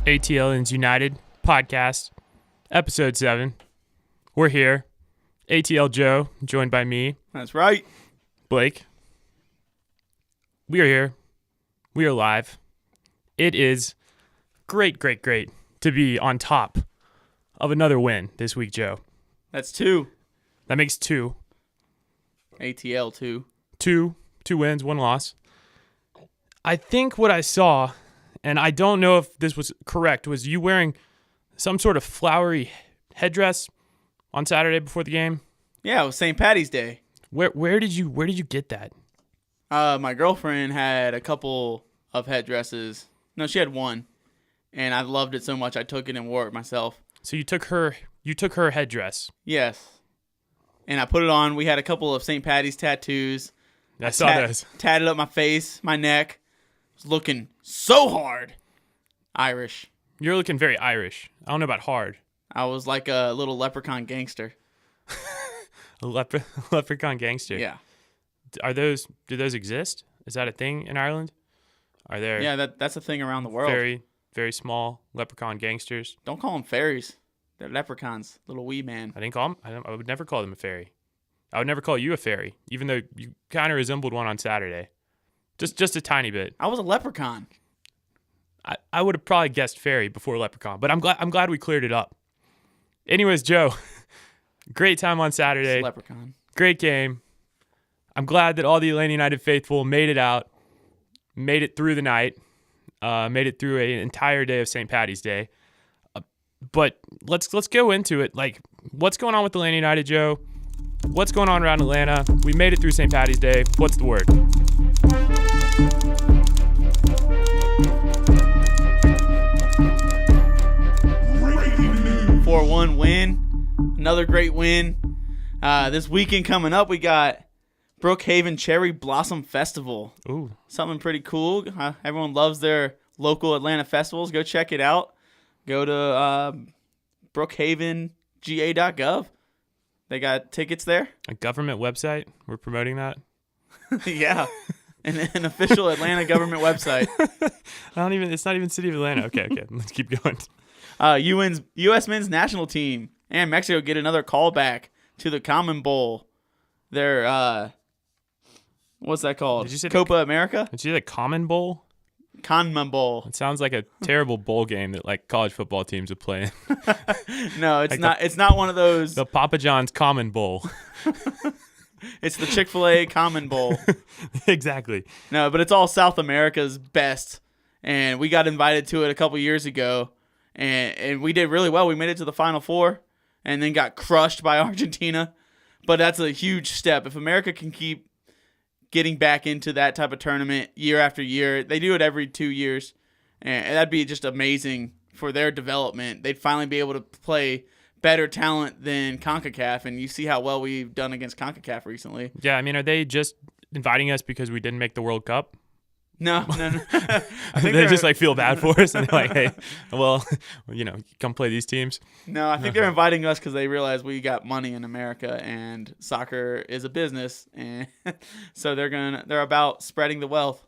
ATLiens United podcast, episode 7. We're here. ATL Joe, joined by me. That's right. Blake. We are here. We are live. It is great to be on top of another win this week, Joe. That's 2. That makes 2. ATL 2. Two wins, 1 loss. I think what I saw, and I don't know if this was correct, was you wearing some sort of flowery headdress on Saturday before the game? Yeah, it was St. Patty's Day. Where did you get that? My girlfriend had a couple of headdresses. No, she had one, and I loved it so much I took it and wore it myself. So you took her headdress. Yes, and I put it on. We had a couple of St. Patty's tattoos. I saw those. Tatted up my face, my neck. Was looking so hard. Irish. You're looking very Irish. I don't know about hard. I was like a little leprechaun gangster. A leprechaun gangster. Yeah. Do those exist? Is that a thing in Ireland? Are there? Yeah, that's a thing around the world. Very, very small leprechaun gangsters. Don't call them fairies. They're leprechauns. Little wee man. I didn't call them. I would never call them a fairy. I would never call you a fairy, even though you kind of resembled one on Saturday. Just a tiny bit. I was a leprechaun. I would have probably guessed fairy before leprechaun, but I'm glad we cleared it up. Anyways, Joe, great time on Saturday. Leprechaun. Great game. I'm glad that all the Atlanta United faithful made it out, made it through the night, made it through an entire day of St. Patty's Day. But let's go into it. Like, what's going on with Atlanta United, Joe? What's going on around Atlanta? We made it through St. Patty's Day. What's the word? 4-1 win. Another great win. This weekend coming up, we got Brookhaven Cherry Blossom Festival. Ooh. Something pretty cool. Everyone loves their local Atlanta festivals. Go check it out. Go to brookhavenga.gov. They got tickets there. A government website? We're promoting that? Yeah. An official Atlanta government website. It's not even City of Atlanta. Okay. Let's keep going. U.S. men's national team and Mexico get another callback to the Common Bowl. Their, what's that called? Did you say Copa America? Did you say the Common Bowl? Common Bowl. It sounds like a terrible bowl game that like college football teams would play. No, it's not. It's not one of those. The Papa John's Common Bowl. It's the Chick-fil-A Common Bowl. Exactly. No, but it's all South America's best, and we got invited to it a couple years ago, and we did really well. We made it to the Final Four, and then got crushed by Argentina. But that's a huge step. If America can keep getting back into that type of tournament year after year, they do it every 2 years, and that'd be just amazing for their development. They'd finally be able to play better talent than CONCACAF, and you see how well we've done against CONCACAF recently. Yeah, I mean, are they just inviting us because we didn't make the World Cup? No. I think they just like feel bad for us, and they're like, hey, well, come play these teams. No, I think they're inviting us because they realize we got money in America, and soccer is a business, and so they're about spreading the wealth.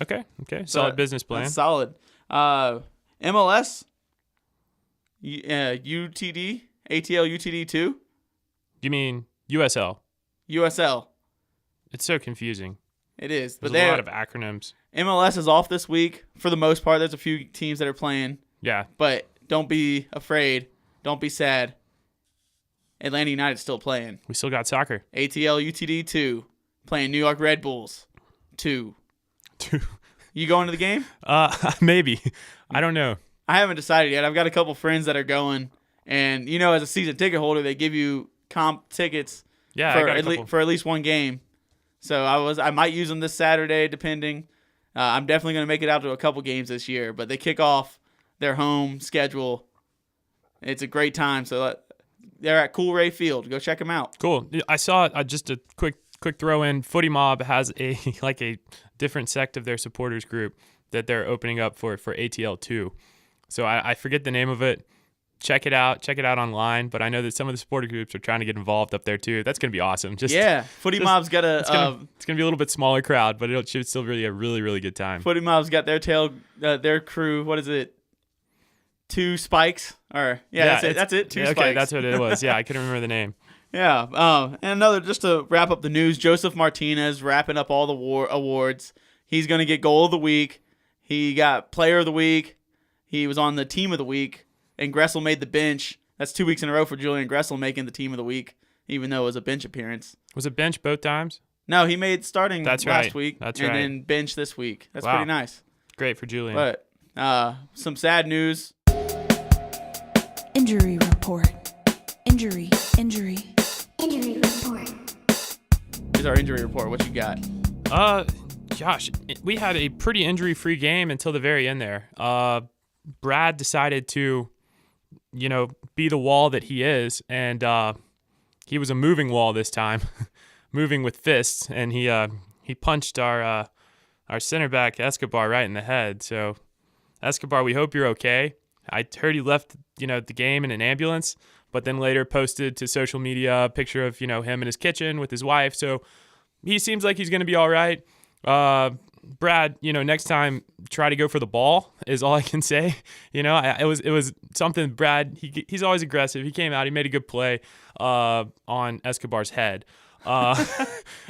Okay, solid business plan. That's solid. MLS, UTD, ATL UTD 2. You mean USL? USL. It's so confusing. It is, but there's a lot of acronyms. MLS is off this week for the most part. There's a few teams that are playing. Yeah, but don't be afraid. Don't be sad. Atlanta United's still playing. We still got soccer. ATL UTD 2 playing New York Red Bulls 2. You going to the game? Maybe. I don't know. I haven't decided yet. I've got a couple friends that are going, and as a season ticket holder, they give you comp tickets for at least one game. So I might use them this Saturday, depending. I'm definitely going to make it out to a couple games this year, but they kick off their home schedule. It's a great time. So they're at Coolray Field. Go check them out. Cool. I saw just a quick throw in. Footy Mob has a different sect of their supporters group that they're opening up for ATL 2. So I forget the name of it. Check it out online. But I know that some of the supporter groups are trying to get involved up there too. That's going to be awesome. Footy Mob's got it's going to be a little bit smaller crowd, but it should still be a really, really good time. Footy Mob's got their crew. What is it? 2 spikes. Or that's it. 2 spikes. Okay, that's what it was. Yeah, I couldn't remember the name. Yeah. And another, just to wrap up the news, Josef Martinez wrapping up all the awards. He's going to get goal of the week. He got player of the week. He was on the team of the week. And Gressel made the bench. That's 2 weeks in a row for Julian Gressel making the team of the week, even though it was a bench appearance. Was it bench both times? No, he made starting last week. That's and right. then bench this week. That's Wow. pretty nice. Great for Julian. But some sad news. Injury report. Injury report. Here's our injury report. What you got? Josh, we had a pretty injury-free game until the very end there. Brad decided to, be the wall that he is, and he was a moving wall this time, moving with fists, and he punched our center back Escobar right in the head. So, Escobar, we hope you're okay. I heard he left, the game in an ambulance, but then later posted to social media a picture of, him in his kitchen with his wife. So he seems like he's going to be all right. Brad, next time try to go for the ball is all I can say. It was something. Brad, he's always aggressive. He came out, he made a good play on Escobar's head,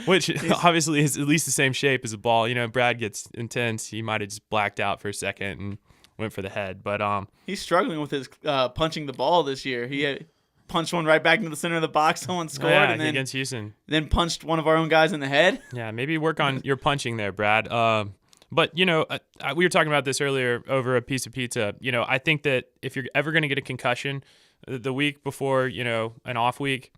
which obviously is at least the same shape as the ball. Brad gets intense. He might have just blacked out for a second and went for the head. But he's struggling with his punching the ball this year. He had punched one right back into the center of the box. Someone scored, and then against Houston, then punched one of our own guys in the head. Yeah, maybe work on your punching there, Brad. But we were talking about this earlier over a piece of pizza. I think that if you're ever going to get a concussion the week before, an off week,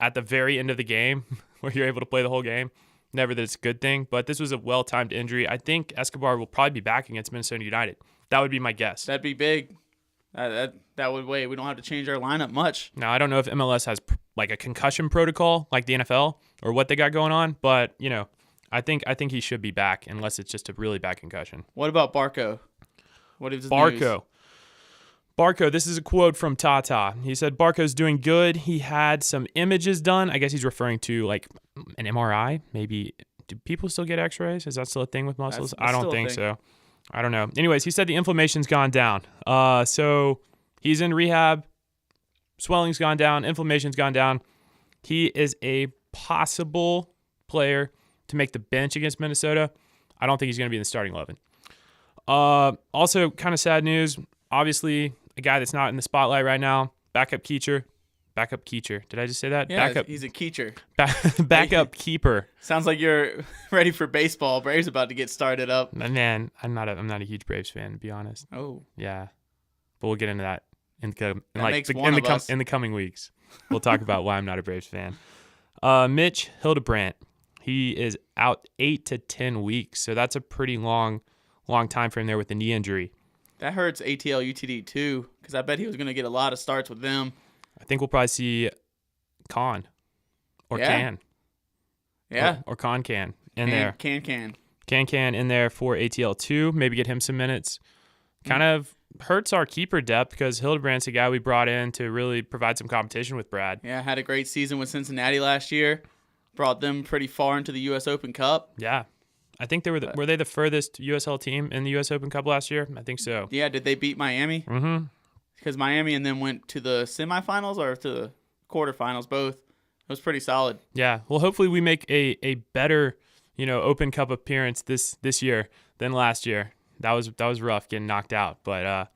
at the very end of the game where you're able to play the whole game, never that it's a good thing. But this was a well-timed injury. I think Escobar will probably be back against Minnesota United. That would be my guess. That'd be big. That would wait. We don't have to change our lineup much. Now, I don't know if MLS has like a concussion protocol like the NFL or what they got going on, but I think he should be back unless it's just a really bad concussion. What about Barco? What is his Barco? Barco, this is a quote from Tata. He said, Barco's doing good. He had some images done. I guess he's referring to like an MRI. Maybe, do people still get x-rays? Is that still a thing with muscles? I don't think so. I don't know. Anyways, he said the inflammation's gone down. So he's in rehab. Swelling's gone down. Inflammation's gone down. He is a possible player to make the bench against Minnesota. I don't think he's going to be in the starting 11. Also, kind of sad news. Obviously, a guy that's not in the spotlight right now, backup Keecher. Did I just say that? Yeah, he's a Keecher. Backup keeper. Sounds like you're ready for baseball. Braves about to get started up. Man, I'm not a huge Braves fan, to be honest. Oh. Yeah. But we'll get into that in the coming weeks. We'll talk about why I'm not a Braves fan. Mitch Hildebrandt. He is out 8 to 10 weeks, so that's a pretty long time frame there with the knee injury. That hurts ATL UTD too, because I bet he was going to get a lot of starts with them. I think we'll probably see Can or Can. Yeah. Or Can in there. Can in there for ATL2. Maybe get him some minutes. Kind of hurts our keeper depth because Hildebrandt's a guy we brought in to really provide some competition with Brad. Yeah, had a great season with Cincinnati last year. Brought them pretty far into the U.S. Open Cup. Yeah. I think they were they the furthest USL team in the U.S. Open Cup last year? I think so. Yeah, did they beat Miami? Mm-hmm. Because Miami and then went to the semifinals or to the quarterfinals, both. It was pretty solid. Yeah. Well, hopefully we make a better, Open Cup appearance this year than last year. That was rough getting knocked out. But,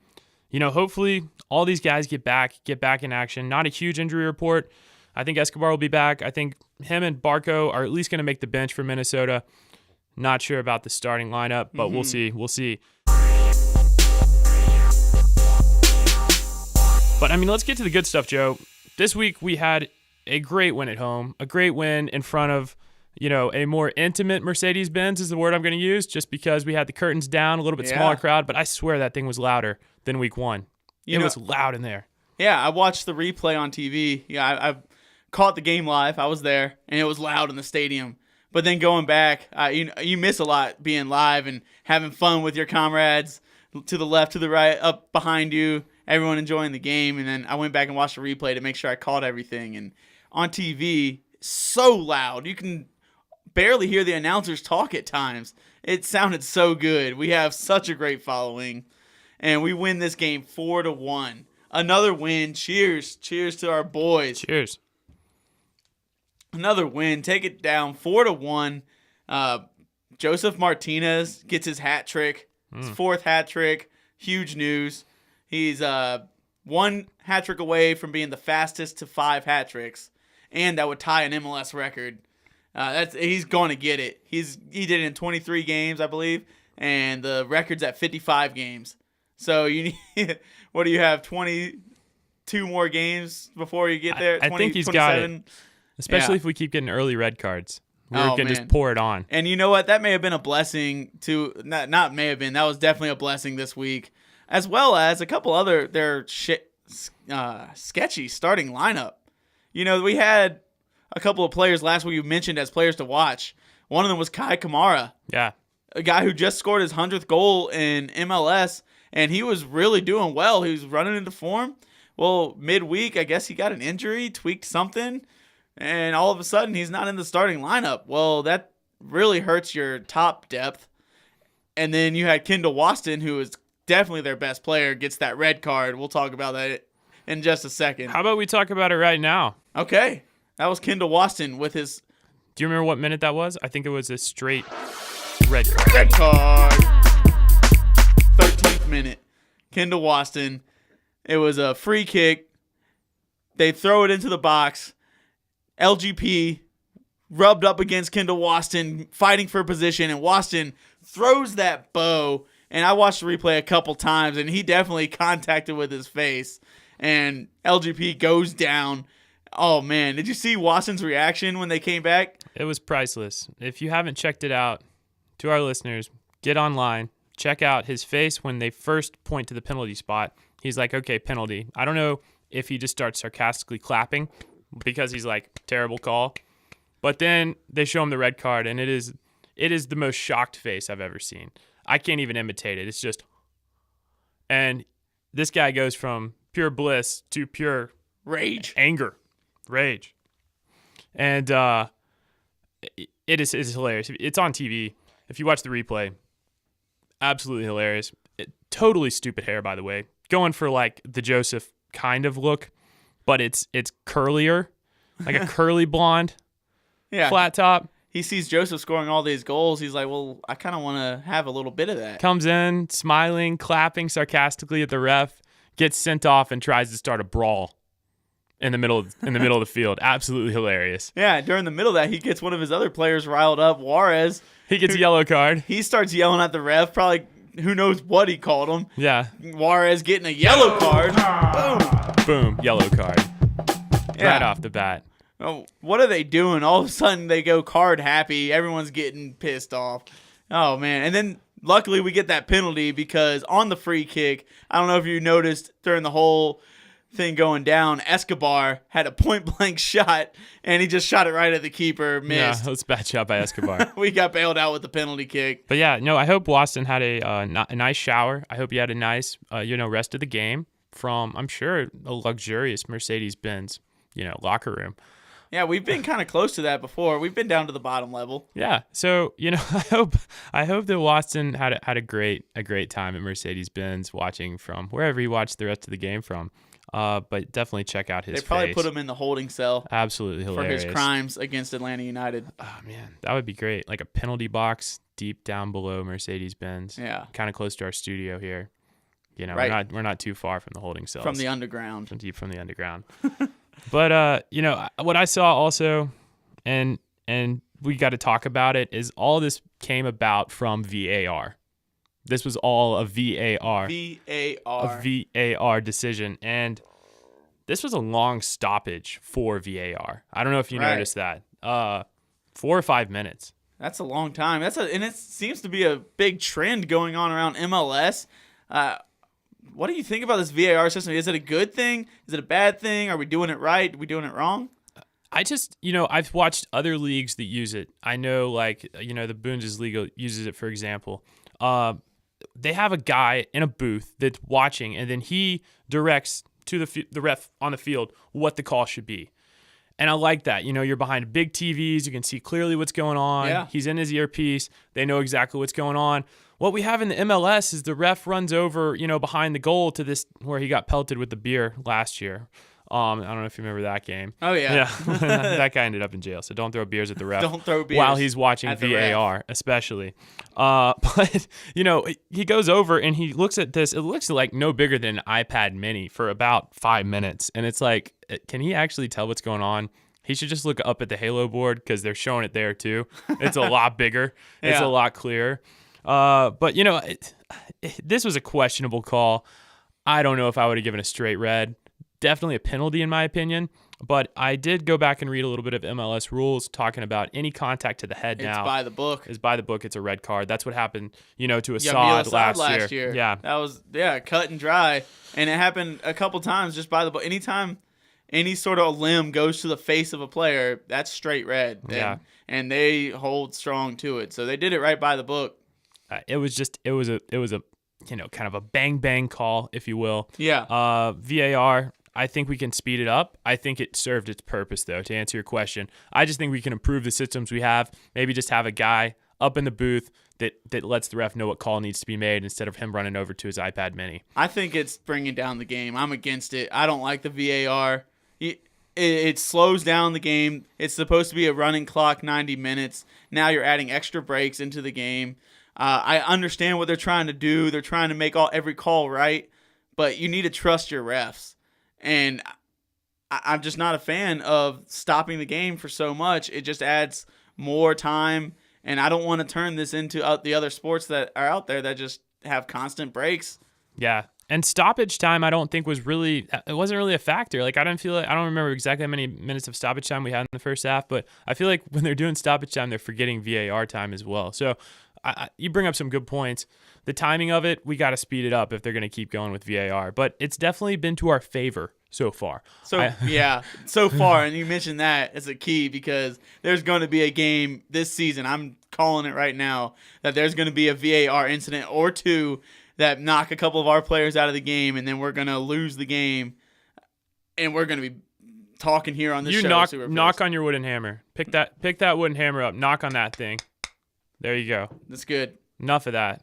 hopefully all these guys get back in action. Not a huge injury report. I think Escobar will be back. I think him and Barco are at least going to make the bench for Minnesota. Not sure about the starting lineup, but we'll see. But, let's get to the good stuff, Joe. This week we had a great win at home, a great win in front of, a more intimate Mercedes-Benz is the word I'm going to use, just because we had the curtains down, a little bit smaller crowd, but I swear that thing was louder than week one. It was loud in there. Yeah, I watched the replay on TV. Yeah, I caught the game live. I was there, and it was loud in the stadium. But then going back, you miss a lot being live and having fun with your comrades to the left, to the right, up behind you, everyone enjoying the game. And then I went back and watched the replay to make sure I caught everything. And on TV, so loud. You can barely hear the announcers talk at times. It sounded so good. We have such a great following. and we win this game 4-1. Another win. Cheers to our boys. Cheers. Another win. Take it down 4-1. Josef Martinez gets his hat trick. His fourth hat trick. Huge news. He's one hat trick away from being the fastest to 5 hat tricks, and that would tie an MLS record. He's going to get it. He did it in 23 games, I believe, and the record's at 55 games. So you need, what do you have, 22 more games before you get there? I think he's 27? got it, especially if we keep getting early red cards. We can just pour it on. And you know what? That may have been a blessing to not may have been. That was definitely a blessing this week, as well as a couple other sketchy starting lineup. You know, we had a couple of players last week you mentioned as players to watch. One of them was Kai Kamara. Yeah. A guy who just scored his 100th goal in MLS, and he was really doing well. He was running into form. Well, midweek, I guess he got an injury, tweaked something, and all of a sudden he's not in the starting lineup. Well, that really hurts your top depth. And then you had Kendall Waston, who is definitely their best player, gets that red card. We'll talk about that in just a second. How about we talk about it right now? Okay. That was Kendall Waston with his... Do you remember what minute that was? I think it was a straight red card. Red card. 13th minute. Kendall Waston. It was a free kick. They throw it into the box. LGP rubbed up against Kendall Waston, fighting for position, and Waston throws that bow. And I watched the replay a couple times, and he definitely contacted with his face. And LGP goes down. Oh, man. Did you see Waston's reaction when they came back? It was priceless. If you haven't checked it out, to our listeners, get online. Check out his face when they first point to the penalty spot. He's like, okay, penalty. I don't know if he just starts sarcastically clapping because he's like, terrible call. But then they show him the red card, and it is the most shocked face I've ever seen. I can't even imitate it. It's just... And this guy goes from pure bliss to pure... Rage. Anger. Rage. And it's hilarious. It's on TV. If you watch the replay, absolutely hilarious. Totally stupid hair, by the way. Going for like the Josef kind of look, but it's curlier, like a curly blonde, flat top. He sees Josef scoring all these goals. He's like, well, I kind of want to have a little bit of that. Comes in, smiling, clapping sarcastically at the ref, gets sent off, and tries to start a brawl in the middle of the field. Absolutely hilarious. Yeah, during the middle of that, he gets one of his other players riled up, Juarez. He gets a yellow card. He starts yelling at the ref, probably who knows what he called him. Yeah. Juarez getting a yellow card. Boom. Boom, yellow card. Yeah. Right off the bat. Oh, what are they doing? All of a sudden, they go card happy. Everyone's getting pissed off. Oh, man. And then, luckily, we get that penalty because on the free kick, I don't know if you noticed during the whole thing going down, Escobar had a point-blank shot, and he just shot it right at the keeper, missed. Yeah, that's a bad shot by Escobar. We got bailed out with the penalty kick. But, yeah, no, I hope Waston had a nice shower. I hope he had a nice, rest of the game from, I'm sure, a luxurious Mercedes-Benz, locker room. Yeah, we've been kind of close to that before. We've been down to the bottom level. Yeah, so I hope that Waston had a great time at Mercedes-Benz watching from wherever he watched the rest of the game from. But definitely check out his face. They probably put him in the holding cell. Absolutely hilarious. For his crimes against Atlanta United. Oh man, that would be great. Like a penalty box deep down below Mercedes-Benz. Yeah, kind of close to our studio here. Right. We're not too far from the holding cells. From the underground. From the underground. But what I saw also, and we got to talk about it, is all this came about from VAR. This was all a VAR decision, and this was a long stoppage for VAR. I don't know if you noticed that. 4 or 5 minutes. That's a long time. And it seems to be a big trend going on around MLS. What do you think about this VAR system? Is it a good thing? Is it a bad thing? Are we doing it right? Are we doing it wrong? I just, I've watched other leagues that use it. I know, the Bundesliga uses it, for example. They have a guy in a booth that's watching, and then he directs to the ref on the field what the call should be. And I like that. You're behind big TVs. You can see clearly what's going on. Yeah. He's in his earpiece. They know exactly what's going on. what we have in the MLS is the ref runs over, behind the goal to this where he got pelted with the beer last year. I don't know if you remember that game. Oh, yeah. That guy ended up in jail. So don't throw beers at the ref. Don't throw beers while he's watching at the VAR, especially. But he goes over and he looks at this. It looks like no bigger than an iPad Mini for about 5 minutes, and it's like, can he actually tell what's going on? He should just look up at the Halo board because they're showing it there too. It's a lot bigger. It's a lot clearer. But this was a questionable call. I don't know if I would have given a straight red. Definitely a penalty in my opinion, but I did go back and read a little bit of MLS rules talking about any contact to the head now. It's by the book. Is by the book. It's a red card. That's what happened, to Assad last year. Yeah. That was, cut and dry. And it happened a couple times just by the book. Anytime any sort of limb goes to the face of a player, that's straight red. And they hold strong to it. So they did it right by the book. It was a kind of a bang bang call, if you will. Yeah. VAR, I think we can speed it up. I think it served its purpose, though, to answer your question. I just think we can improve the systems we have. Maybe just have a guy up in the booth that lets the ref know what call needs to be made instead of him running over to his iPad Mini. I think it's bringing down the game. I'm against it. I don't like the VAR. It slows down the game. It's supposed to be a running clock, 90 minutes. Now you're adding extra breaks into the game. I understand what they're trying to do. They're trying to make every call right, but you need to trust your refs. And I'm just not a fan of stopping the game for so much. It just adds more time, and I don't want to turn this into the other sports that are out there that just have constant breaks. Yeah, and stoppage time I don't think wasn't really a factor. Like I don't remember exactly how many minutes of stoppage time we had in the first half, but I feel like when they're doing stoppage time, they're forgetting VAR time as well. So you bring up some good points. The timing of it, we got to speed it up if they're going to keep going with VAR. But it's definitely been to our favor so far. So far, and you mentioned that as a key because there's going to be a game this season, I'm calling it right now, that there's going to be a VAR incident or two that knock a couple of our players out of the game, and then we're going to lose the game, and we're going to be talking here on this show. You knock on your wooden hammer. Pick that wooden hammer up. Knock on that thing. There you go. That's good. Enough of that.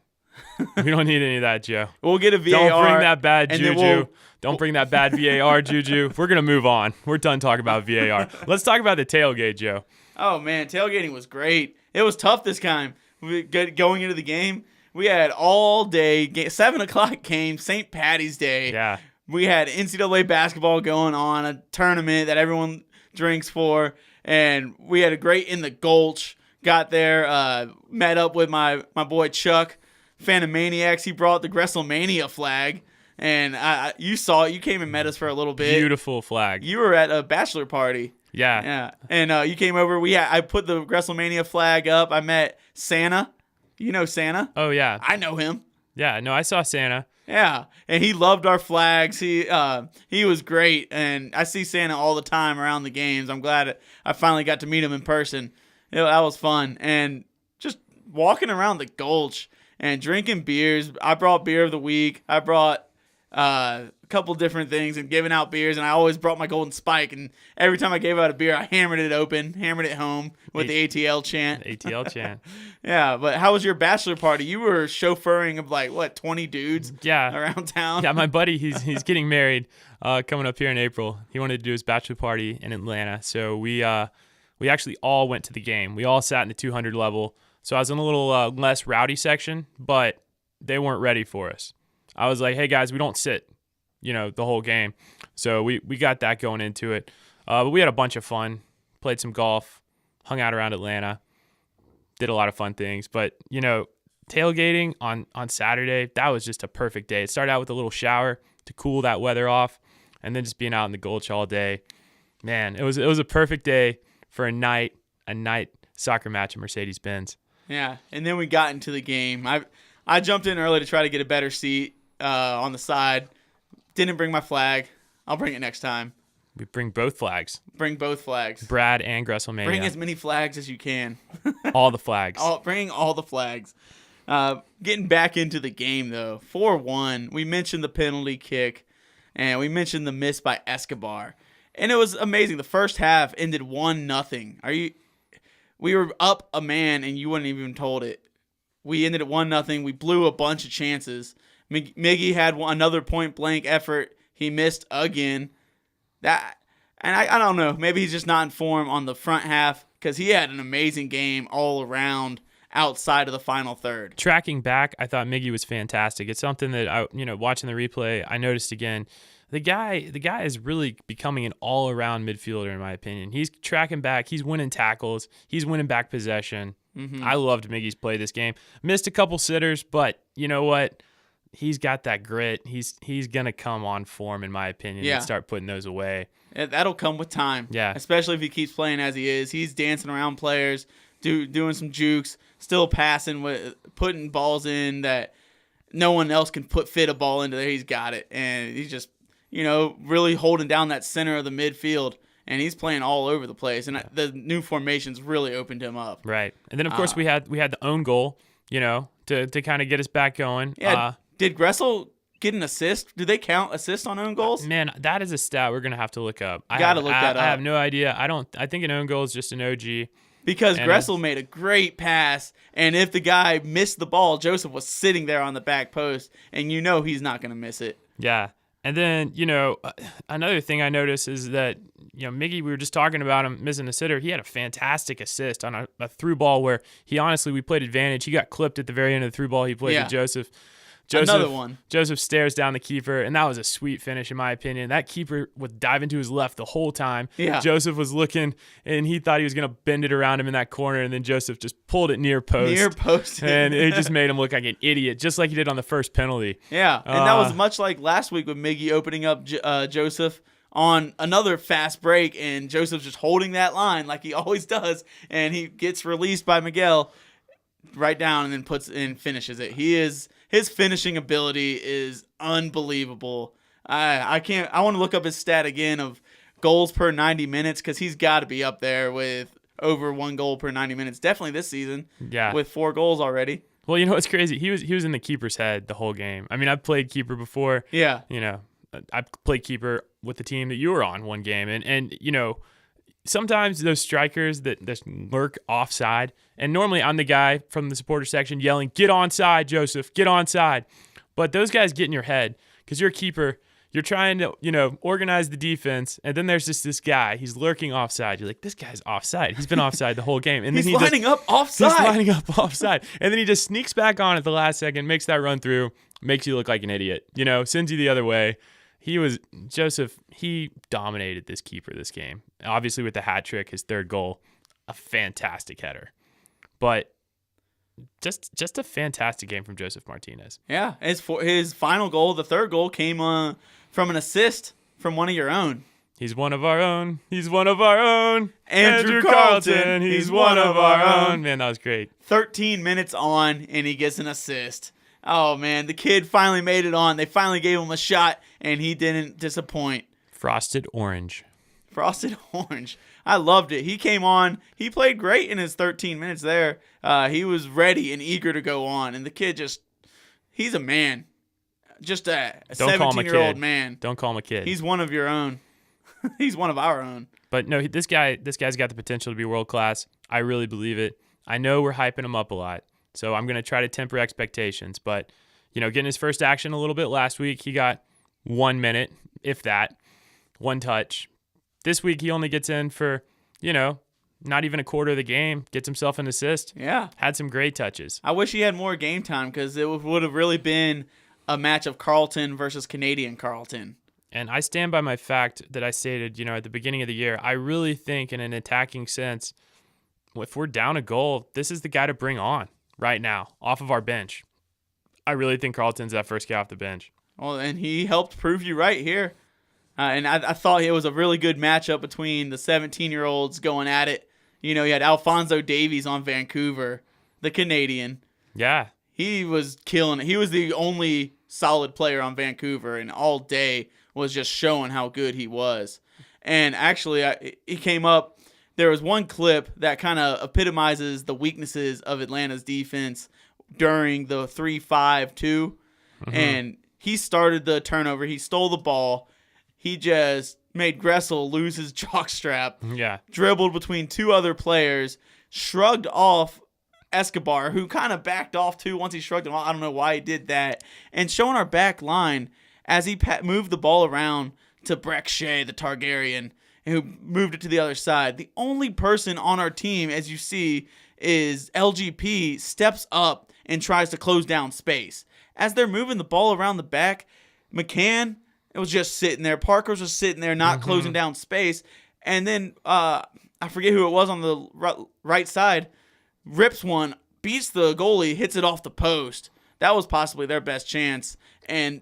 We don't need any of that, Joe. We'll get a VAR. Don't bring that bad juju. Don't bring that bad VAR juju. We're going to move on. We're done talking about VAR. Let's talk about the tailgate, Joe. Oh, man. Tailgating was great. It was tough this time. Going into the game, we had all day, 7 o'clock game, St. Patty's Day. Yeah. We had NCAA basketball going on, a tournament that everyone drinks for, and we had a great in the Gulch. Got there, met up with my boy Chuck, fan of Maniacs. He brought the WrestleMania flag, and you saw it. You came and met us for a little bit. Beautiful flag. You were at a bachelor party. Yeah. And you came over. I put the WrestleMania flag up. I met Santa. You know Santa? Oh, yeah. I know him. Yeah, no, I saw Santa. Yeah, and he loved our flags. He was great, and I see Santa all the time around the games. I'm glad I finally got to meet him in person. That was fun. And just walking around the Gulch and drinking beers. I brought beer of the week. I brought a couple different things and giving out beers. And I always brought my Golden Spike. And every time I gave out a beer, I hammered it home with the ATL chant. ATL chant. Yeah, but how was your bachelor party? You were chauffeuring of 20 dudes around town? Yeah, my buddy, he's getting married coming up here in April. He wanted to do his bachelor party in Atlanta. So we actually all went to the game. We all sat in the 200 level. So I was in a little less rowdy section, but they weren't ready for us. I was like, hey, guys, we don't sit, the whole game. So we got that going into it. But we had a bunch of fun, played some golf, hung out around Atlanta, did a lot of fun things. But, tailgating on Saturday, that was just a perfect day. It started out with a little shower to cool that weather off, and then just being out in the Gulch all day. Man, it was a perfect day for a night soccer match at Mercedes-Benz. Yeah, and then we got into the game. I jumped in early to try to get a better seat on the side. Didn't bring my flag. I'll bring it next time. We bring both flags. Bring both flags. Brad and WrestleMania. Bring as many flags as you can. All the flags. Bring all the flags. Getting back into the game, though. 4-1. We mentioned the penalty kick, and we mentioned the miss by Escobar. And it was amazing. The first half ended 1-0. We were up a man, and you wouldn't even told it. we ended at 1-0. We blew a bunch of chances. Miggy had another point-blank effort. He missed again. I don't know. Maybe he's just not in form on the front half because he had an amazing game all around outside of the final third. Tracking back, I thought Miggy was fantastic. It's something that watching the replay, I noticed again. The guy is really becoming an all-around midfielder in my opinion. He's tracking back, he's winning tackles, he's winning back possession. Mm-hmm. I loved Miggy's play this game. Missed a couple sitters, but you know what? He's got that grit. He's gonna come on form in my opinion and start putting those away. That'll come with time. Yeah. Especially if he keeps playing as he is. He's dancing around players, doing some jukes, still passing, putting balls in that no one else can fit a ball into there. He's got it. And he's just, really holding down that center of the midfield. And he's playing all over the place. And the new formations really opened him up. Right. And then, of course, we had the own goal, to kind of get us back going. Yeah. Did Gressel get an assist? Do they count assists on own goals? Man, that is a stat we're going to have to look up. Got to look that up. I have no idea. I think an own goal is just an OG. Because Gressel made a great pass, and if the guy missed the ball, Josef was sitting there on the back post, and he's not going to miss it. Yeah. And then, another thing I noticed is that, Miggy, we were just talking about him missing a sitter. He had a fantastic assist on a through ball where we played advantage. He got clipped at the very end of the through ball. He played to Josef. Another one. Josef stares down the keeper, and that was a sweet finish in my opinion. That keeper would dive into his left the whole time. Yeah. Josef was looking, and he thought he was going to bend it around him in that corner, and then Josef just pulled it near post. And it just made him look like an idiot, just like he did on the first penalty. Yeah, and that was much like last week with Miggy opening up Josef on another fast break, and Josef's just holding that line like he always does, and he gets released by Miguel right down and then finishes it. His finishing ability is unbelievable. I want to look up his stat again of goals per 90 minutes because he's got to be up there with over 1 goal per 90 minutes. Definitely this season. Yeah. With 4 goals already. Well, what's crazy? He was in the keeper's head the whole game. I mean, I've played keeper before. Yeah. I played keeper with the team that you were on one game, and sometimes those strikers that lurk offside, and normally I'm the guy from the supporter section yelling, "Get onside, Josef, get onside." But those guys get in your head because you're a keeper. You're trying to, organize the defense, and then there's just this guy. He's lurking offside. You're like, this guy's offside. He's been offside the whole game. And then he's lining up offside. He's lining up offside. And then he just sneaks back on at the last second, makes that run through, makes you look like an idiot, sends you the other way. Josef, he dominated this keeper this game. Obviously with the hat trick, his third goal, a fantastic header. But just a fantastic game from Josef Martinez. Yeah, his final goal, the third goal, came from an assist from one of your own. He's one of our own. He's one of our own. Andrew Carlton. He's one of our own. Man, that was great. 13 minutes on, and he gets an assist. Oh, man, the kid finally made it on. They finally gave him a shot, and he didn't disappoint. Frosted orange. I loved it. He came on. He played great in his 13 minutes there. He was ready and eager to go on, and the kid he's a man. Just a 17-year-old man. Don't call him a kid. He's one of your own. He's one of our own. But no, this guy's got the potential to be world class. I really believe it. I know we're hyping him up a lot. So I'm going to try to temper expectations. But, getting his first action a little bit last week, he got 1 minute, if that, 1 touch. This week he only gets in for, not even a quarter of the game, gets himself an assist. Yeah. Had some great touches. I wish he had more game time because it would have really been a match of Carlton versus Canadian Carlton. And I stand by my fact that I stated, at the beginning of the year. I really think in an attacking sense, if we're down a goal, this is the guy to bring on right now off of our bench. I really think Carlton's that first guy off the bench. Well, and he helped prove you right here. And I thought it was a really good matchup between the 17-year-olds going at it. You had Alphonso Davies on Vancouver, the Canadian. Yeah. He was killing it. He was the only solid player on Vancouver, and all day was just showing how good he was. And actually, he came up. There was one clip that kind of epitomizes the weaknesses of Atlanta's defense during the 3-5-2. Mm-hmm. And he started the turnover. He stole the ball. He just made Gressel lose his jockstrap. Yeah. Dribbled between 2 other players. Shrugged off Escobar, who kind of backed off too once he shrugged him off. I don't know why he did that. And showing our back line as he moved the ball around to Breck Shea, the Targaryen, who moved it to the other side. The only person on our team, as you see, is LGP steps up and tries to close down space. As they're moving the ball around the back, McCann, it was just sitting there. Parker's just sitting there, not closing down space. And then I forget who it was on the right side, rips one, beats the goalie, hits it off the post. That was possibly their best chance. And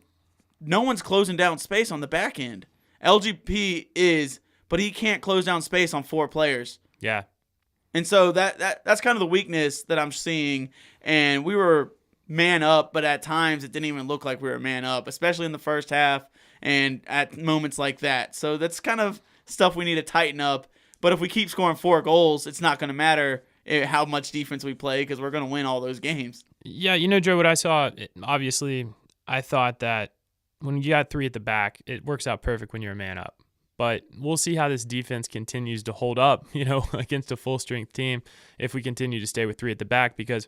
no one's closing down space on the back end. LGP is, but he can't close down space on 4 players. Yeah. And so that's kind of the weakness that I'm seeing. And we were man up, but at times it didn't even look like we were man up, especially in the first half and at moments like that. So that's kind of stuff we need to tighten up. But if we keep scoring 4 goals, it's not going to matter how much defense we play because we're going to win all those games. Yeah, Joe, what I saw, obviously, I thought that when you got 3 at the back, it works out perfect when you're a man up. But we'll see how this defense continues to hold up, against a full-strength team if we continue to stay with 3 at the back, because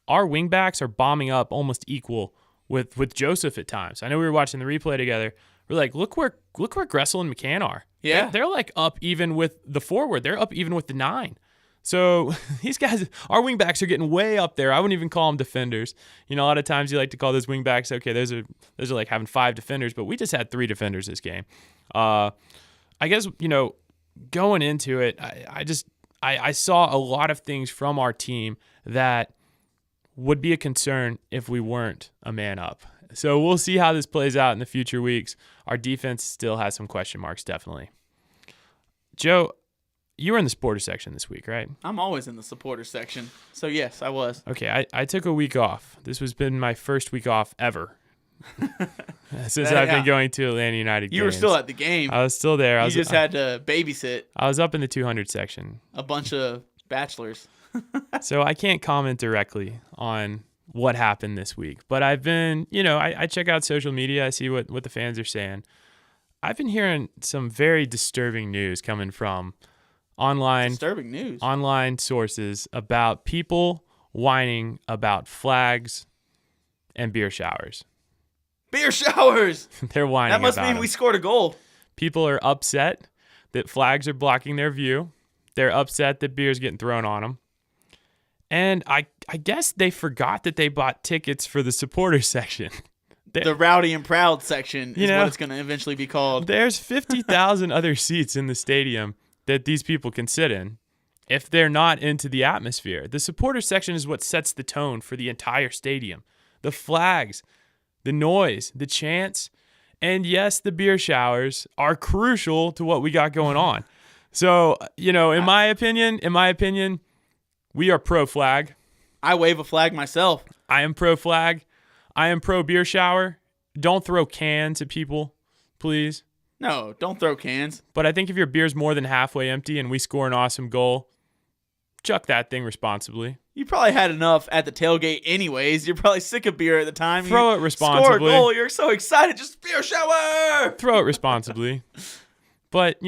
our wingbacks are bombing up almost equal with Josef at times. I know we were watching the replay together. We're like, look where Gressel and McCann are. Yeah. They're like up even with the forward. They're up even with the 9. So these guys, our wingbacks are getting way up there. I wouldn't even call them defenders. A lot of times you like to call those wingbacks, okay, those are like having 5 defenders, but we just had 3 defenders this game. I guess, going into it, I saw a lot of things from our team that would be a concern if we weren't a man up. So we'll see how this plays out in the future weeks. Our defense still has some question marks, definitely. Joe, you were in the supporter section this week, right? I'm always in the supporter section. So, yes, I was. Okay, I took a week off. This has been my first week off ever since I've been going to Atlanta United games. You were still at the game. I was still there. You just had to babysit. I was up in the 200 section. A bunch of bachelors. So I can't comment directly on what happened this week. But I've been, I check out social media. I see what the fans are saying. I've been hearing some very disturbing news coming from online sources about people whining about flags and beer showers. Beer showers! They're whining about That must mean we scored a goal. People are upset that flags are blocking their view. They're upset that beer's getting thrown on them. And I guess they forgot that they bought tickets for the supporters section. The rowdy and proud section is what it's going to eventually be called. There's 50,000 other seats in the stadium that these people can sit in if they're not into the atmosphere. The supporter section is what sets the tone for the entire stadium. The flags, the noise, the chants, and yes, the beer showers are crucial to what we got going on. So, in my opinion, we are pro-flag. I wave a flag myself. I am pro-flag. I am pro-beer shower. Don't throw cans at people, please. No, don't throw cans. But I think if your beer's more than halfway empty and we score an awesome goal, chuck that thing responsibly. You probably had enough at the tailgate anyways. You're probably sick of beer at the time. Throw it responsibly. Score a goal. You're so excited. Just beer shower. Throw it responsibly. But,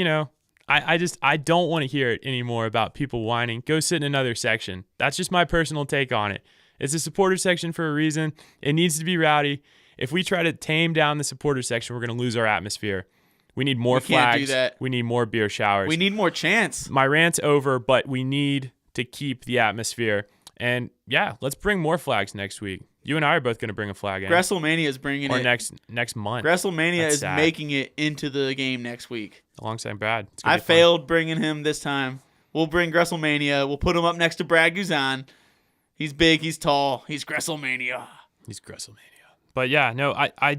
I don't want to hear it anymore about people whining. Go sit in another section. That's just my personal take on it. It's a supporter section for a reason. It needs to be rowdy. If we try to tame down the supporter section, we're going to lose our atmosphere. We need more flags. Can't do that. We need more beer showers. We need more chants. My rant's over, but we need to keep the atmosphere. And, yeah, let's bring more flags next week. You and I are both going to bring a flag in. WrestleMania is bringing or it. next month. WrestleMania is sad. making it into the game next week. Alongside Brad. I failed bringing him this time. We'll bring WrestleMania. We'll put him up next to Brad Guzan. He's big. He's tall. He's WrestleMania. He's WrestleMania. But, yeah, no, I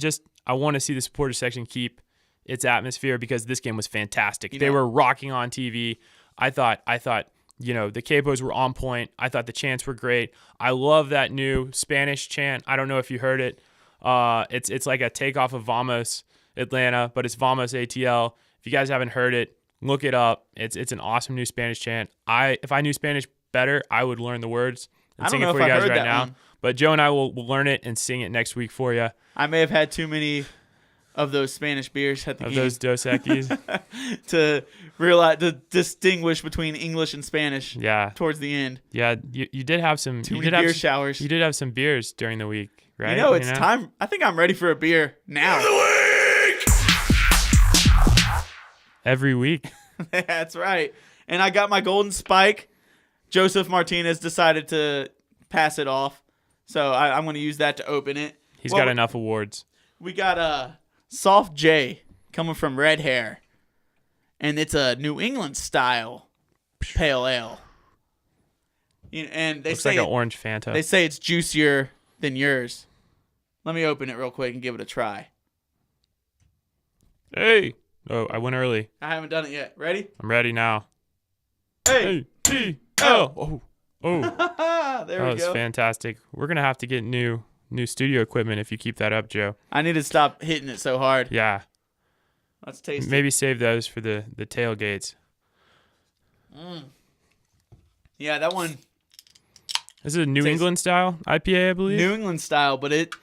want to see the supporter section keep its atmosphere because this game was fantastic. They were rocking on TV. I thought the capos were on point. I thought the chants were great. I love that new Spanish chant. I don't know if you heard it. It's like a takeoff of Vamos Atlanta, but it's Vamos ATL. If you guys haven't heard it, look it up. It's an awesome new Spanish chant. If I knew Spanish better, I would learn the words and sing it for you guys right now. But Joe and I will learn it and sing it next week for you. I may have had too many of those Spanish beers at the Of game. those Dos Equis. to distinguish between English and Spanish. Yeah. Towards the end. Yeah, you did have some. Too you many did have beer some- showers. You did have some beers during the week, right? It's time. I think I'm ready for a beer now. Every week. That's right. And I got my golden spike. Josef Martinez decided to pass it off. So I'm going to use that to open it. He's got enough awards. We got a Soft J coming from Red Hare. And it's a New England style pale ale. And they Looks say like an orange Fanta. they say it's juicier than yours. Let me open it real quick and give it a try. Hey. Oh, I went early. I haven't done it yet. Ready? I'm ready now. Hey. Oh. Oh. There That we was go. fantastic. We're going to have to get new studio equipment if you keep that up, Joe. I need to stop hitting it so hard. Yeah. Let's taste it. Maybe save those for the tailgates. Yeah, that one, This is a New Tastes- England style IPA, I believe. New England style, but it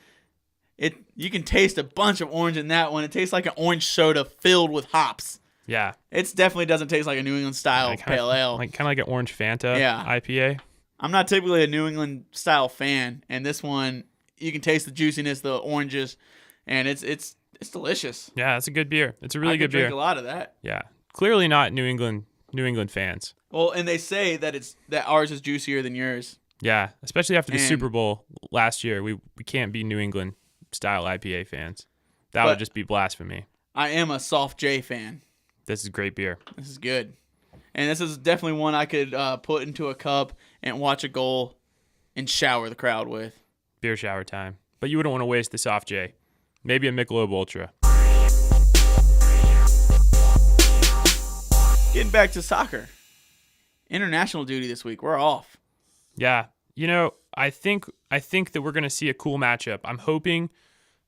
you can taste a bunch of orange in that one. It tastes like an orange soda filled with hops. Yeah. It definitely doesn't taste like a New England style pale ale. Kind of like an orange Fanta IPA. I'm not typically a New England style fan, and this one you can taste the juiciness, the oranges, and it's delicious. Yeah, it's a good beer. It's a really I good could drink beer. a lot of that. Yeah. Clearly not New England fans. Well, and they say that that ours is juicier than yours. Yeah, especially after the And- Super Bowl last year. We can't be New England style IPA fans. That would But- just be blasphemy. I am a Soft J fan. This is great beer. This is good. And this is definitely one I could put into a cup and watch a goal and shower the crowd with. Beer shower time. But you wouldn't want to waste the Soft J. Maybe a Michelob Ultra. Getting back to soccer. International duty this week. We're off. Yeah. I think that we're going to see a cool matchup. I'm hoping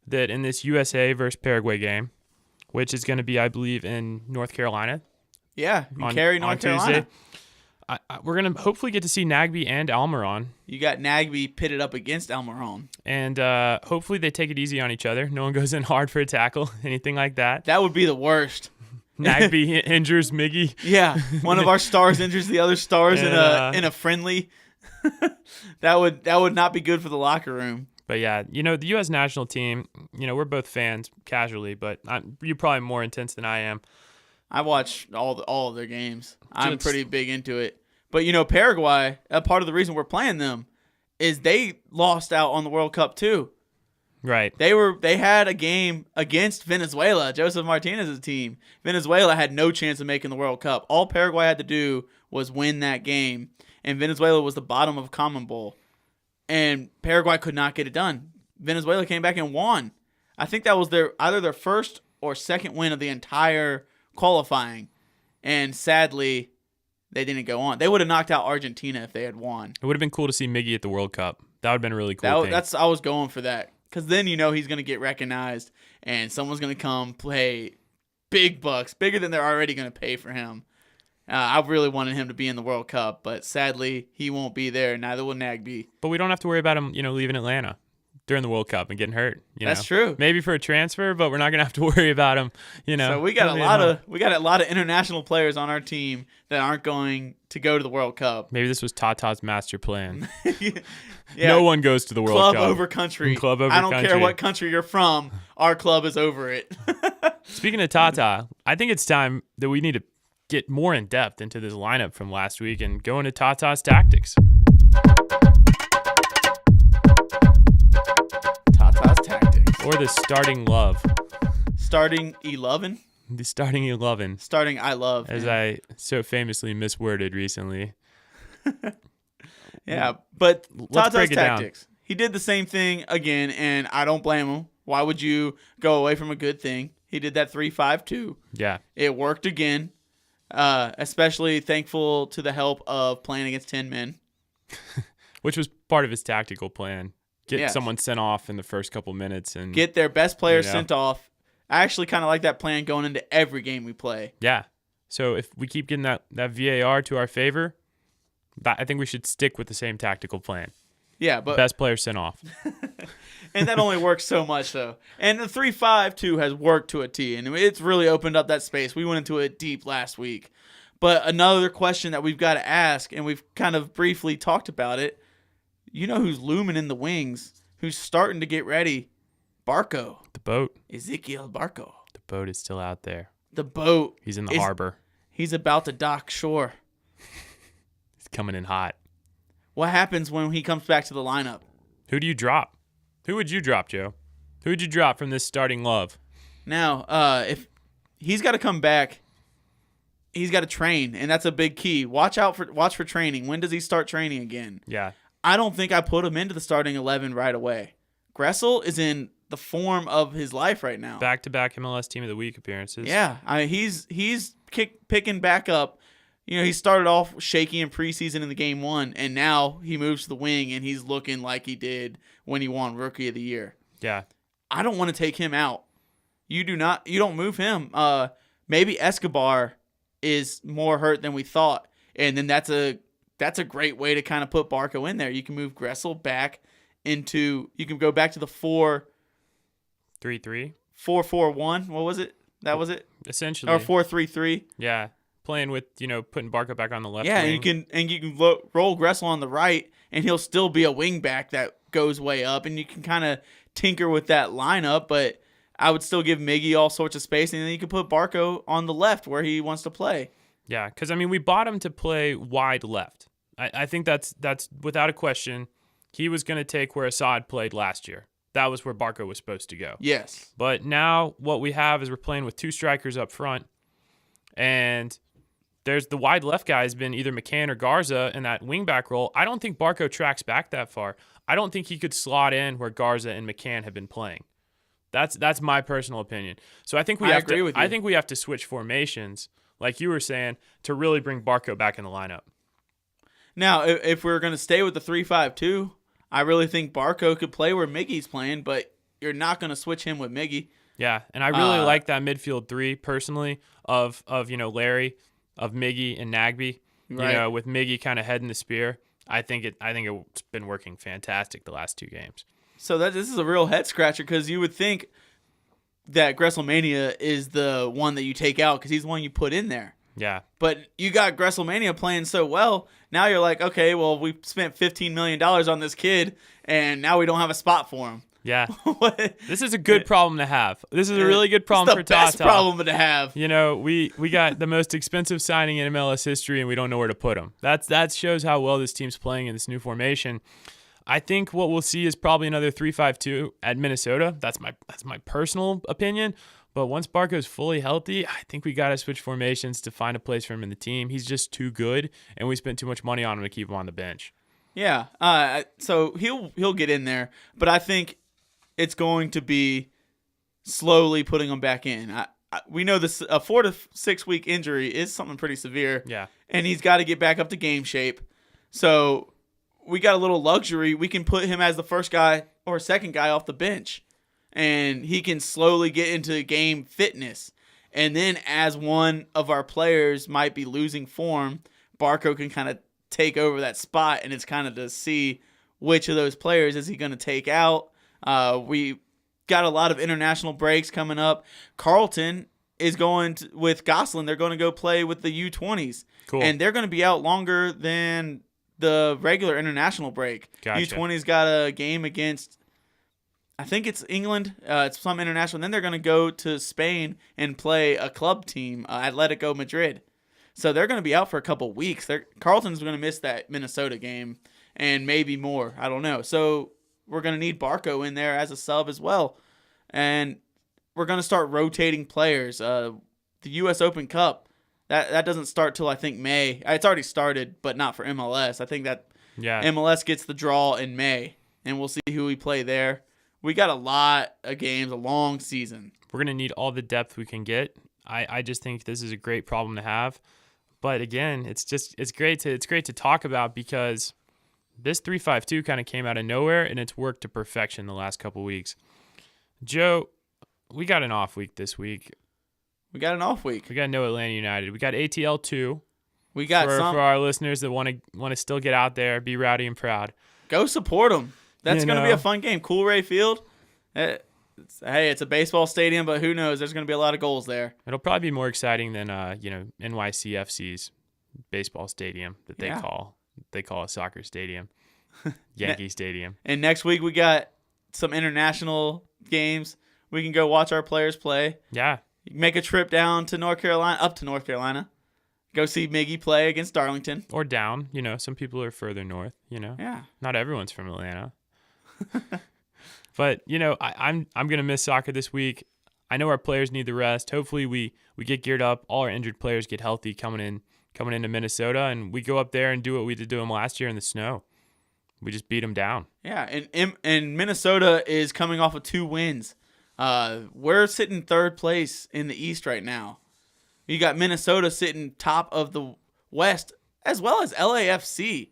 that in this USA versus Paraguay game, which is going to be, I believe, in North Carolina. Yeah, in Cary, North Carolina. Tuesday, we're going to hopefully get to see Nagby and Almiron. You got Nagby pitted up against Almiron. And hopefully they take it easy on each other. No one goes in hard for a tackle, anything like that. That would be the worst. Nagby injures Miggy. Yeah, one of our stars injures the other stars And, in a friendly. that would not be good for the locker room. But yeah, the U.S. national team, we're both fans casually, but you're probably more intense than I am. I watch all of their games. I'm Just- pretty big into it. But Paraguay, part of the reason we're playing them is they lost out on the World Cup too. Right. They had a game against Venezuela, Josef Martinez's team. Venezuela had no chance of making the World Cup. All Paraguay had to do was win that game, and Venezuela was the bottom of Common Bowl. And Paraguay could not get it done. Venezuela came back and won. I think that was either their first or second win of the entire qualifying. And sadly, they didn't go on. They would have knocked out Argentina if they had won. It would have been cool to see Miggy at the World Cup. That would have been a really cool thing. I was going for that. Because then he's going to get recognized and someone's going to come play big bucks, bigger than they're already going to pay for him. I really wanted him to be in the World Cup, but sadly he won't be there. Neither will Nagby. But we don't have to worry about him, leaving Atlanta during the World Cup and getting hurt. That's true. Maybe for a transfer, but we're not gonna have to worry about him. So we got a lot of international players on our team that aren't going to go to the World Cup. Maybe this was Tata's master plan. Yeah. No one goes to the World Club Cup. over country. Club over I don't country. care what country you're from. Our club is over it. Speaking of Tata, I think it's time that we need to get more in depth into this lineup from last week and go into Tata's tactics. Tata's tactics. Or the starting love. Starting 11. The starting 11. Starting I love. As I so famously misworded recently. Yeah, but Let's Tata's break it down. tactics. He did the same thing again, and I don't blame him. Why would you go away from a good thing? He did that 3-5-2. Yeah. It worked again, especially thankful to the help of playing against 10 men. Which was part of his tactical plan. Get Yes. someone sent off in the first couple minutes and Get their best players You know. sent off. I actually kind of like that plan going into every game we play. yeah. So if we keep getting that VAR to our favor, I think we should stick with the same tactical plan. Yeah, but Best player sent off. and that only works so much though. And the 3-5-2 has worked to a T, and it's really opened up that space. We went into it deep last week. But another question that we've got to ask, and we've kind of briefly talked about it, you know who's looming in the wings, who's starting to get ready? Barco. The boat. Ezekiel Barco. The boat is still out there. The boat. He's in the harbor. He's about to dock shore. He's coming in hot. What happens when he comes back to the lineup? Who do you drop? Who would you drop, Joe? Who would you drop from this starting love? Now, if he's got to come back, he's got to train, and that's a big key. Watch for training. When does he start training again? Yeah. I don't think I put him into the starting 11 right away. Gressel is in the form of his life right now. Back-to-back MLS Team of the Week appearances. Yeah, he's picking back up. You know, he started off shaky in preseason in the game 1, and now he moves to the wing, and he's looking like he did when he won Rookie of the Year. Yeah. I don't want to take him out. You don't move him. Maybe Escobar is more hurt than we thought, and then that's a great way to kind of put Barco in there. You can move Gressel back into. You can go back to the 3-3. 4-4-1. What was it? That was it. Essentially. Or 4-3-3. Yeah. Playing with, putting Barco back on the left Yeah, wing. and you can roll Gressel on the right, and he'll still be a wing back that goes way up, and you can kind of tinker with that lineup, but I would still give Miggy all sorts of space, and then you can put Barco on the left where he wants to play. Yeah, because, we bought him to play wide left. I think that's without a question. He was going to take where Assad played last year. That was where Barco was supposed to go. Yes. But now what we have is we're playing with two strikers up front, and there's the wide left guy has been either McCann or Garza in that wingback role. I don't think Barco tracks back that far. I don't think he could slot in where Garza and McCann have been playing. That's my personal opinion. So I think we have to. I think we have to switch formations, like you were saying, to really bring Barco back in the lineup. Now, if we're going to stay with the 3-5-2, I really think Barco could play where Miggy's playing, but you're not going to switch him with Miggy. Yeah, and I really like that midfield three personally of Larry, of Miggy and Nagby. Right. With Miggy kind of heading the spear. I think it's been working fantastic the last two games. So this is a real head scratcher because you would think that Gresselmania is the one that you take out because he's the one you put in there. Yeah. But you got Gresselmania playing so well. Now you're like, okay, well, we spent $15 million on this kid, and now we don't have a spot for him. Yeah. This is a good problem to have. This is a really good problem for Tata. It's the best problem to have. We got the most expensive signing in MLS history, and we don't know where to put him. That shows how well this team's playing in this new formation. I think what we'll see is probably another 3-5-2 at Minnesota. That's my personal opinion. But once Barco's fully healthy, I think we got to switch formations to find a place for him in the team. He's just too good, and we spent too much money on him to keep him on the bench. Yeah. So he'll get in there, but I think it's going to be slowly putting him back in. We know this a 4 to 6 week injury is something pretty severe. Yeah. And he's got to get back up to game shape. So we got a little luxury. We can put him as the first guy or second guy off the bench, and he can slowly get into game fitness. And then as one of our players might be losing form, Barco can kind of take over that spot, and it's kind of to see which of those players is he going to take out. We got a lot of international breaks coming up. Carlton is going with Gosselin. They're going to go play with the U20s. Cool. And they're going to be out longer than the regular international break. Gotcha. U20s got a game against, I think it's England. It's some international. And then they're going to go to Spain and play a club team, Atletico Madrid. So they're going to be out for a couple weeks. Carlton's going to miss that Minnesota game and maybe more. I don't know. So we're going to need Barco in there as a sub as well. And we're going to start rotating players. The U.S. Open Cup, that doesn't start till I think May. It's already started, but not for MLS. I think that MLS gets the draw in May, and we'll see who we play there. We got a lot of games, a long season. We're going to need all the depth we can get. I just think this is a great problem to have. But again, it's great to talk about because this 3-5-2 kind of came out of nowhere, and it's worked to perfection the last couple weeks. Joe, we got an off week this week. We got an off week. We got no Atlanta United. We got ATL 2. We got for our listeners that want to still get out there, be rowdy and proud. Go support them. That's going to be know. a fun game. Coolray Field. It's a baseball stadium, but who knows? There's going to be a lot of goals there. It'll probably be more exciting than NYCFC's baseball stadium that they Yeah. call a soccer stadium, Yankee Stadium. And next week we got some international games. We can go watch our players play. Yeah, Make a trip down to North Carolina. Go see Miggy play against Darlington. or down. Some people are further north. Yeah. Not everyone's from Atlanta. But I'm gonna miss soccer this week. I know our players need the rest. Hopefully we get geared up. All our injured players get healthy coming into Minnesota, and we go up there and do what we did to them last year in the snow. We just beat them down. Yeah, and Minnesota is coming off of 2 wins. We're sitting 3rd place in the East right now. You got Minnesota sitting top of the West, as well as LAFC.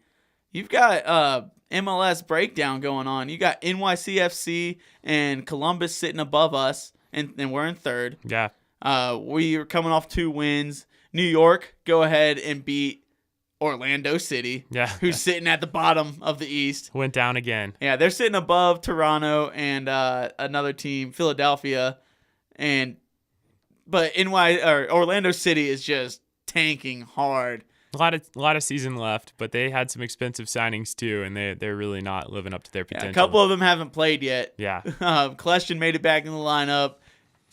You've got MLS breakdown going on. You got NYCFC and Columbus sitting above us, and we're in 3rd. Yeah. We are coming off 2 wins. New York go ahead and beat Orlando City, who's sitting at the bottom of the East. Went down again. Yeah, they're sitting above Toronto and another team, Philadelphia, but Orlando City is just tanking hard. A lot of season left, but they had some expensive signings too, and they're really not living up to their potential. Yeah, a couple of them haven't played yet. Yeah. Kleshton made it back in the lineup.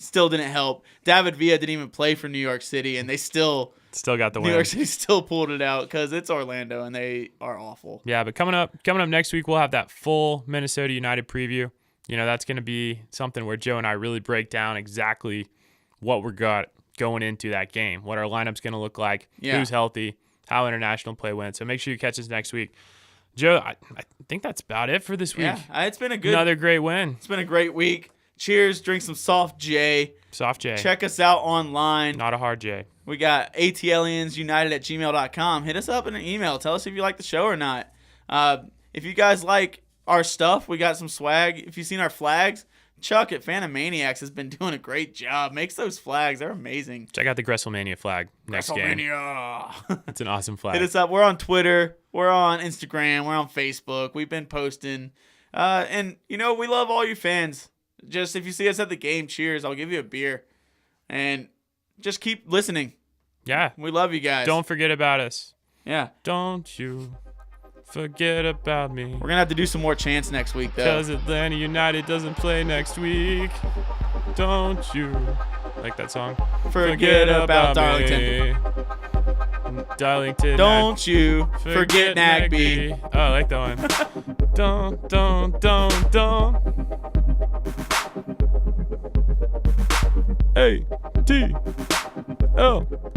Still didn't help. David Villa didn't even play for New York City, and they still got the win. New York City still pulled it out because it's Orlando, and they are awful. Yeah, but coming up next week, we'll have that full Minnesota United preview. That's going to be something where Joe and I really break down exactly what we got going into that game, what our lineup's going to look like, who's healthy, how international play went. So make sure you catch us next week. Joe, I think that's about it for this week. Yeah, it's been another great win. It's been a great week. Cheers. Drink some Soft J. Soft J. Check us out online. Not a hard J. We got ATLiensunited@gmail.com. Hit us up in an email. Tell us if you like the show or not. If you guys like our stuff, we got some swag. If you've seen our flags, Chuck at Phantom Maniacs has been doing a great job. Makes those flags. They're amazing. Check out the WrestleMania flag next game. WrestleMania. It's an awesome flag. Hit us up. We're on Twitter. We're on Instagram. We're on Facebook. We've been posting. And, we love all you fans. Just if you see us at the game, cheers. I'll give you a beer. And just keep listening. Yeah. We love you guys. Don't forget about us. Yeah. Don't you forget about me. We're going to have to do some more chants next week, though. Because Atlanta United doesn't play next week. Don't you like that song? Forget about Darlington. Darlington. Don't you forget Nagby. Oh, I like that one. don't. ATL.